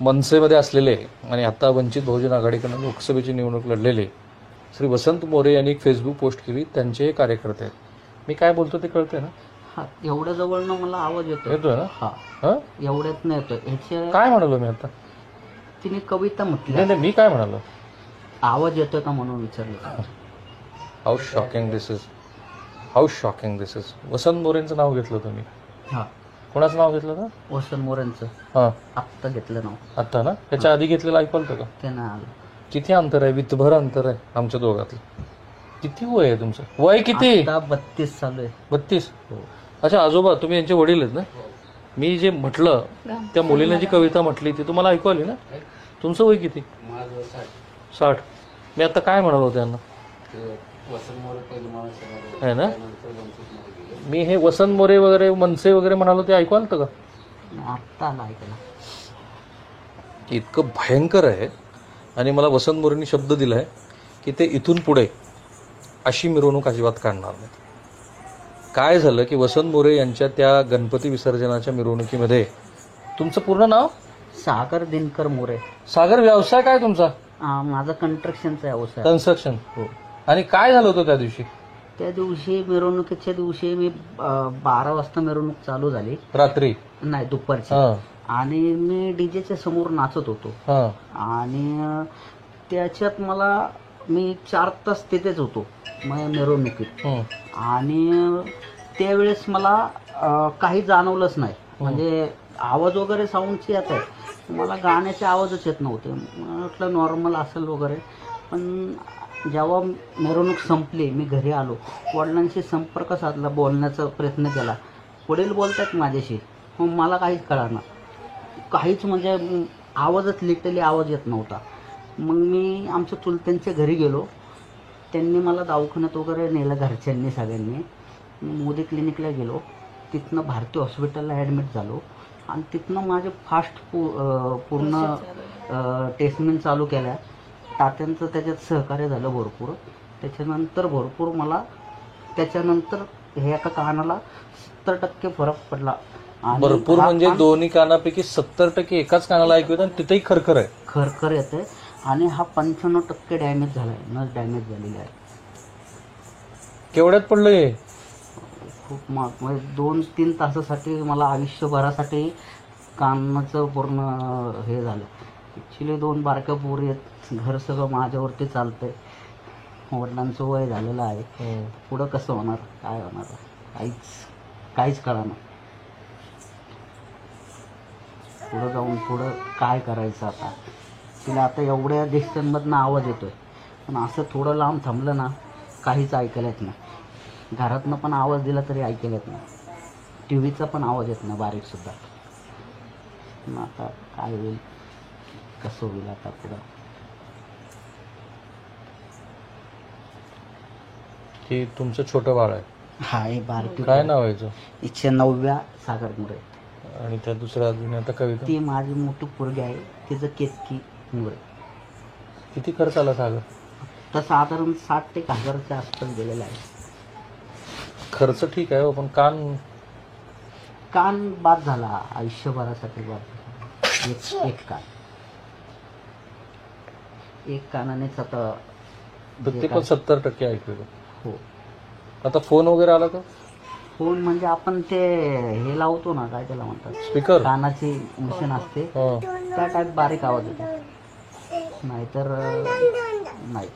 मनसेमध्ये असलेले आणि आता वंचित बहुजन आघाडीकडून लोकसभेची निवडणूक लढलेले श्री वसंत मोरे यांनी एक फेसबुक पोस्ट केली. त्यांचे हे कार्यकर्ते आहेत. मी काय बोलतो ते कळतंय ना? हा, एवढ्या जवळनं मला आवाज येतो. येतोय ना? हा, हां, एवढ्यात नाही येतोय. ह्याच्या काय म्हणालो मी आता? तिने कविता म्हटली. नाही नाही, मी काय म्हणालो? आवाज येतोय का म्हणून विचारलं. How shocking this is, how shocking this is. Vasant मोरेंचं नाव घेतलं तुम्ही. हा, कोणाचं नाव घेतलं ना? वसंत मोरेंचं हां, आत्ता घेतलं नाव. आत्ता ना? त्याच्या आधी घेतलेलं ऐकलं होतं का? ते नाही आलं. किती अंतर आहे? वितभर अंतर आहे आमच्या दोघातलं. किती वय आहे तुमचं? वय किती? आता 32 चालू आहे. 32. अच्छा, आजोबा तुम्ही यांचे वडील आहेत ना? मी जे म्हटलं त्या मुलीने जी कविता म्हटली ती तुम्हाला ऐकू आली ना? तुमचं वय किती? 60. मी आता काय म्हणालो त्यांना आहे ना? मी हे वसंत मोरे वगैरे मनसे वगैरे म्हणालो ते ऐकू आलं का? आत्ता आला ऐकायला. इतकं भयंकर आहे. आणि मला वसंत मोरेंनी शब्द दिला आहे की ते इथून पुढे अशी मिरवणूक अजिबात काढणार नाही. काय झालं की वसंत मोरे यांच्या त्या गणपती विसर्जनाच्या मिरवणुकीमध्ये तुमचं पूर्ण नाव? सागर दिनकर मोरे. सागर, व्यवसाय काय तुमचा? माझा कंस्ट्रक्शनचा व्यवसाय. कन्स्ट्रक्शन. हो. आणि काय झालं होतं त्या दिवशी? त्या दिवशी मिरवणुकीच्या दिवशी मी 12 वाजता मिरवणूक चालू झाली. रात्री? नाही, दुपारची. हां आणि मी डीजेच्या समोर नाचत होतो. हां आणि त्याच्यात मी 4 तास तिथेच होतो मिरवणुकीत. आणि त्यावेळेस मला काही जाणवलंच नाही. म्हणजे आवाज वगैरे साऊंडची येत आहे, मला गाण्याचे आवाजच येत नव्हते. म्हटलं नॉर्मल असेल वगैरे. पण जेव्हा मिरवणूक संपली, मी घरी आलो, वडिलांशी संपर्क साधला, बोलण्याचा प्रयत्न केला. वडील बोलतात माझ्याशी, मग मला काहीच कळेना. काहीच म्हणजे आवाजच, लिटरली आवाज येत नव्हता. मग मी आमच्या चुलत्यांच्या घरी गेलो. त्यांनी मला दवाखान्यात वगैरे नेलं, घरच्यांनी सगळ्यांनी. मोदी क्लिनिकला गेलो, तिथनं भारती हॉस्पिटलला ॲडमिट झालो. आणि तिथनं माझे फास्ट पूर्ण टेस्टमेंट चालू केल्या. तात्यांचं त्याच्यात सहकार्य झालं भरपूर. त्याच्यानंतर भरपूर मला त्याच्यानंतर हे एका कानाला 70% फरक पडला. भरपूर म्हणजे दोन्ही कानापैकी 70% एकाच कानाला ऐकू येतं आणि तिथेही खरखर आहे. खरखर येते. आणि हा 95% डॅमेज झाला आहे, नस डॅमेज झालेली आहे. केवढ्यात पडलं हे? खूप म्हणजे 2-3 तासासाठी मला आयुष्यभरासाठी कानाचं पूर्ण हे झालं. ॲक्च्युली 2 बारक्या पोरी आहेत, घर सगळं माझ्यावरती चालतंय. वडिलांचं वय झालेलं आहे. पुढं कसं होणार, काय होणार, काहीच कळेना. पुढं जाऊन पुढं काय करायचं आता. तिला आता एवढ्या डिस्टन्समधनं आवाज येतोय, पण असं थोडं लांब थांबलं ना, काहीच ऐकायला येत नाही. घरातनं पण आवाज दिला तरी ऐकायला येत नाही. TV चा पण आवाज येत नाही, बारीकसुद्धा. मग आता काय होईल, कसं होईल आता पुढं. की तुमचं छोटं बाळ आहे? हा, हे बारकी. काय नाव आहे याचं? इच्छा 9व्या सागर मोरे. आणि त्या दुसऱ्या अजून आता कविता? ती माझी मोठी पोरगी आहे, तिचं केतकी मोरे. किती खर्च आला सागर? तर साधारण 60 ते 1000च्या आसपास गेलेला आहे. खर्च ठीक आहे हो, पण कान बाद झाला, आयुष्यभरासाठी बाद झाला. एक कान, एक कानानेच आता. ते पण 70% ऐकू येतं. हो. आता फोन वगैरे आला तर? फोन म्हणजे आपण ते हे लावतो ना, काय त्याला म्हणतात, स्पीकर, कानाची मशीन असते, त्या टाईप बारीक आवाज येतो. नाहीतर नाही.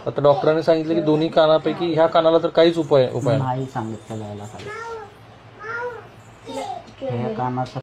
आता डॉक्टरांनी सांगितलं की दोन्ही कानापैकी ह्या कानाला तर काहीच उपाय नाही सांगितलं यायला. ह्या कानाचा